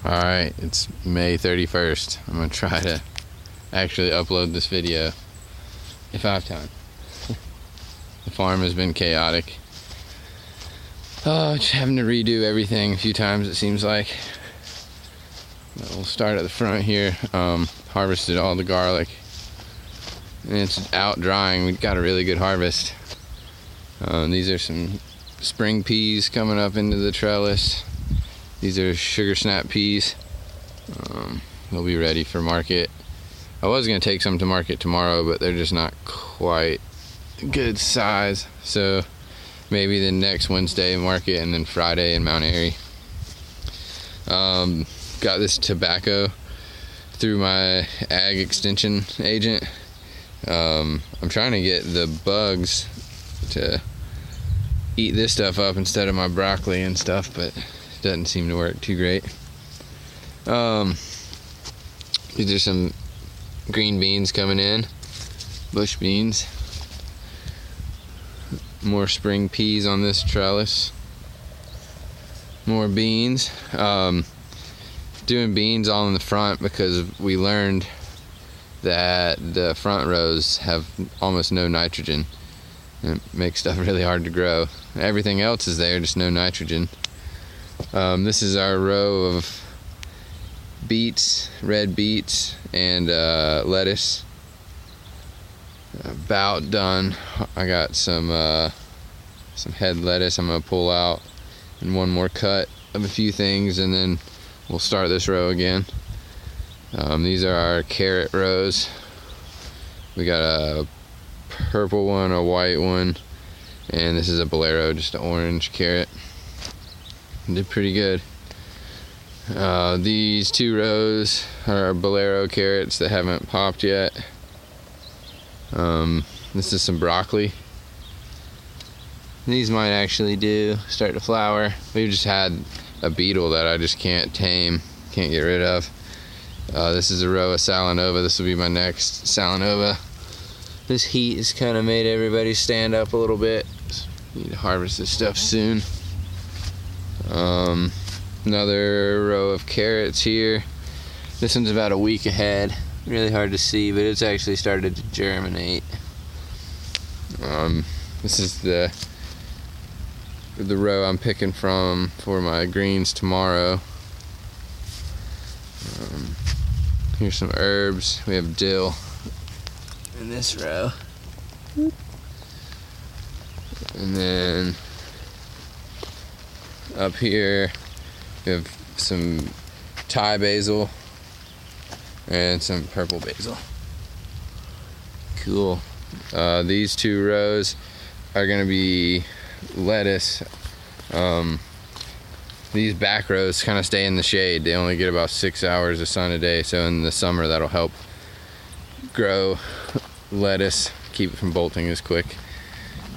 Alright, it's May 31st. I'm gonna try to actually upload this video if I have time. The farm has been chaotic. Just having to redo everything a few times, it seems like. But we'll start at the front here. Harvested all the garlic. And it's out drying. We got a really good harvest. These are some spring peas coming up into the trellis. These are sugar snap peas. They'll be ready for market. I was going to take some to market tomorrow, but they're just not quite good size. So maybe the next Wednesday market and then Friday in Mount Airy. Got this tobacco through my ag extension agent. I'm trying to get the bugs to eat this stuff up instead of my broccoli and stuff, but it doesn't seem to work too great. These are some green beans coming in, bush beans. More spring peas on this trellis. More beans. Doing beans all in the front because we learned that the front rows have almost no nitrogen. It makes stuff really hard to grow. Everything else is there, just no nitrogen. This is our row of beets, red beets, and lettuce. About done. I got some head lettuce I'm gonna pull out, and one more cut of a few things, and then we'll start this row again. These are our carrot rows. We got a purple one, a white one, and this is a bolero, just an orange carrot. Did pretty good. These two rows are bolero carrots that haven't popped yet. This is some broccoli. These might actually start to flower. We've just had a beetle that I just can't tame, can't get rid of. This is a row of Salanova. This will be my next Salanova. This heat has kind of made everybody stand up a little bit. Need to harvest this stuff soon. Another row of carrots here. This one's about a week ahead. Really hard to see, but it's actually started to germinate. This is the row I'm picking from for my greens tomorrow. Here's some herbs. We have dill in this row. And then up here we have some Thai basil and some purple basil. Cool. These two rows are going to be lettuce. These back rows kind of stay in the shade. They only get about 6 hours of sun a day, so in the summer that'll help grow lettuce, keep it from bolting as quick.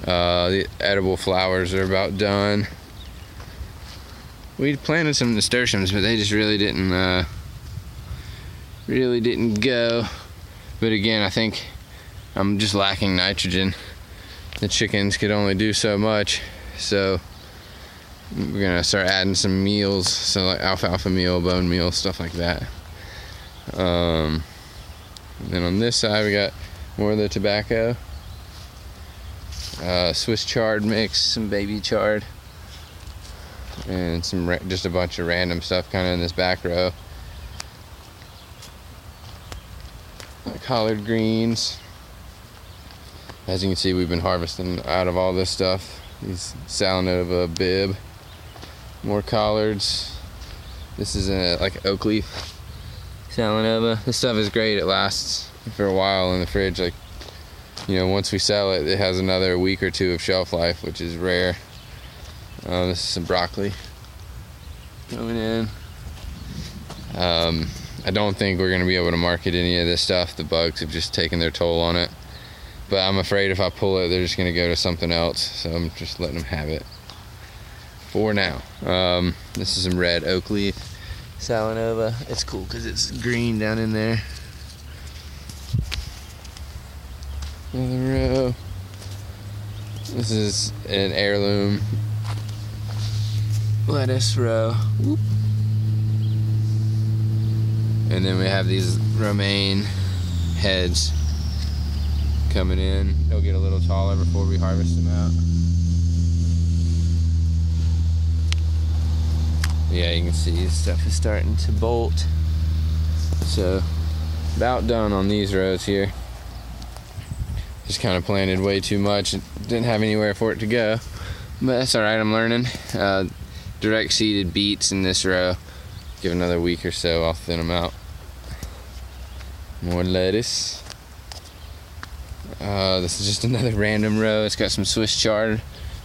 The edible flowers are about done. We planted some nasturtiums, but they just really didn't go. But again, I think I'm just lacking nitrogen. The chickens could only do so much, so we're gonna start adding some meals, so like alfalfa meal, bone meal, stuff like that. And then on this side we got more of the tobacco, Swiss chard mix, some baby chard, and some just a bunch of random stuff kind of in this back row. Collard greens. As you can see, we've been harvesting out of all this stuff. These Salanova bib. More collards. This is like oak leaf Salanova. This stuff is great. It lasts for a while in the fridge. Like, you know, once we sell it, it has another week or two of shelf life, which is rare. This is some broccoli coming in. I don't think we're going to be able to market any of this stuff. The bugs have just taken their toll on it. But I'm afraid if I pull it, they're just going to go to something else. So I'm just letting them have it for now. This is some red oak leaf Salanova. It's cool because it's green down in there. Another row. This is an heirloom lettuce row. Whoop. And then we have these romaine heads coming in. They'll get a little taller before we harvest them out. Yeah, you can see stuff is starting to bolt. So, about done on these rows here. Just kind of planted way too much. Didn't have anywhere for it to go. But that's alright, I'm learning. Direct seeded beets in this row. Give another week or so, I'll thin them out. More lettuce. This is just another random row. It's got some Swiss chard,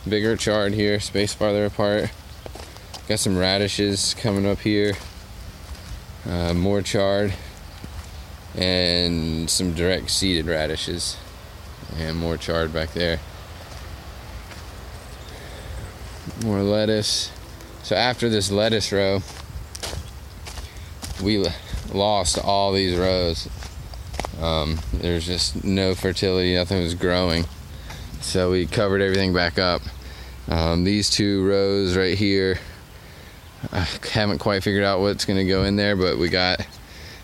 bigger chard here, spaced farther apart. Got some radishes coming up here. More chard. And some direct seeded radishes. And more chard back there. More lettuce. So after this lettuce row, we lost all these rows. There's just no fertility, nothing was growing. So we covered everything back up. These two rows right here, I haven't quite figured out what's going to go in there, but we got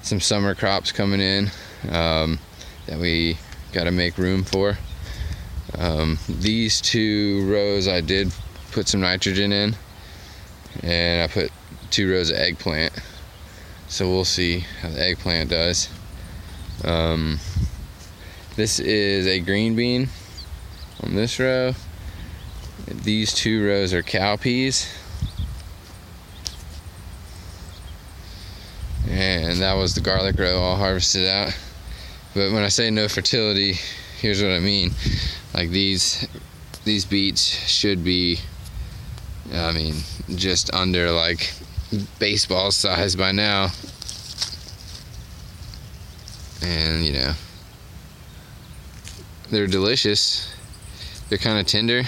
some summer crops coming in that we got to make room for. These two rows I did put some nitrogen in, and I put 2 rows of eggplant. So we'll see how the eggplant does. This is a green bean on this row. These 2 rows are cowpeas. And that was the garlic row all harvested out. But when I say no fertility, here's what I mean. Like these beets should be, I mean, just under like baseball size by now. And you know, they're delicious. They're kind of tender.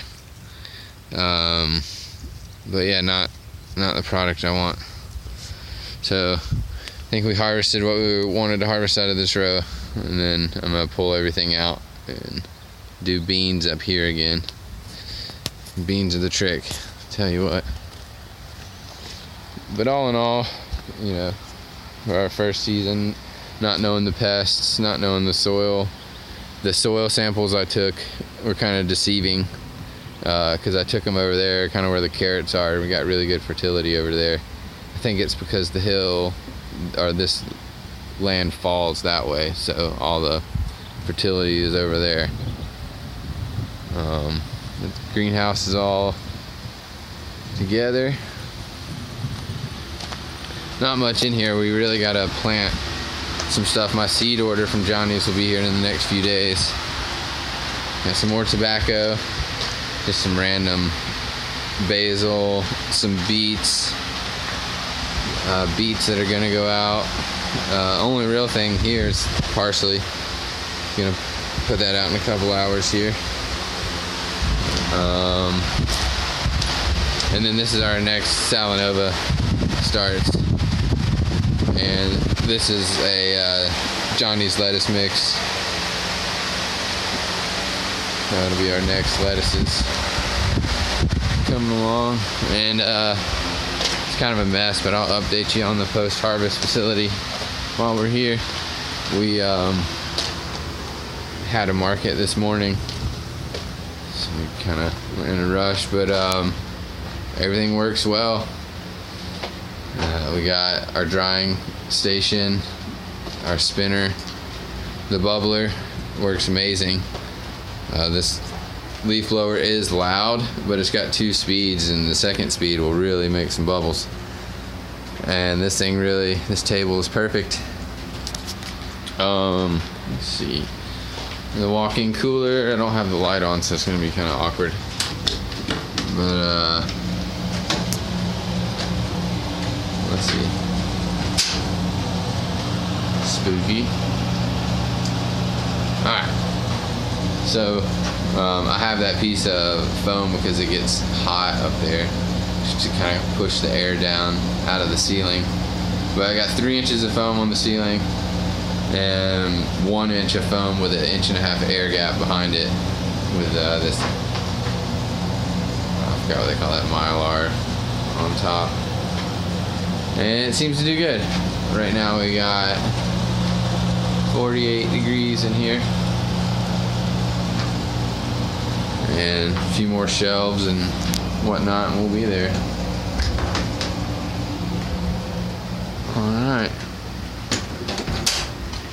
But yeah, not the product I want. So I think we harvested what we wanted to harvest out of this row, and then I'm gonna pull everything out and do beans up here again. Beans are the trick, tell you what. But all in all, you know, for our first season, not knowing the pests, not knowing the soil samples I took were kind of deceiving, because I took them over there, kind of where the carrots are. We got really good fertility over there. I think it's because the hill, or this land falls that way, so all the fertility is over there. The greenhouse is all together. Not much in here. We really gotta plant some stuff. My seed order from Johnny's will be here in the next few days. Got some more tobacco, just some random basil, some beets that are gonna go out. Only real thing here is parsley. Gonna put that out in a couple hours here. And then this is our next Salanova starts, and this is a Johnny's lettuce mix. That'll be our next lettuces coming along, and it's kind of a mess, but I'll update you on the post-harvest facility while we're here. We had a market this morning, so we kind of were in a rush, but everything works well. We got our drying station, our spinner, the bubbler works amazing. This leaf blower is loud, but it's got 2 speeds, and the second speed will really make some bubbles. And this table is perfect. Let's see. The walk-in cooler, I don't have the light on, so it's gonna be kind of awkward. But let's see. Spooky. Alright. So, I have that piece of foam because it gets hot up there, just to kind of push the air down out of the ceiling. But I got 3 inches of foam on the ceiling, and 1 inch of foam with an 1.5 inch air gap behind it with this, I forgot what they call that, mylar on top. And it seems to do good. Right now we got 48 degrees in here. And a few more shelves and whatnot, and we'll be there. Alright.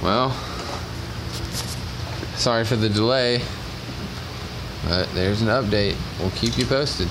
Well, sorry for the delay, but there's an update. We'll keep you posted.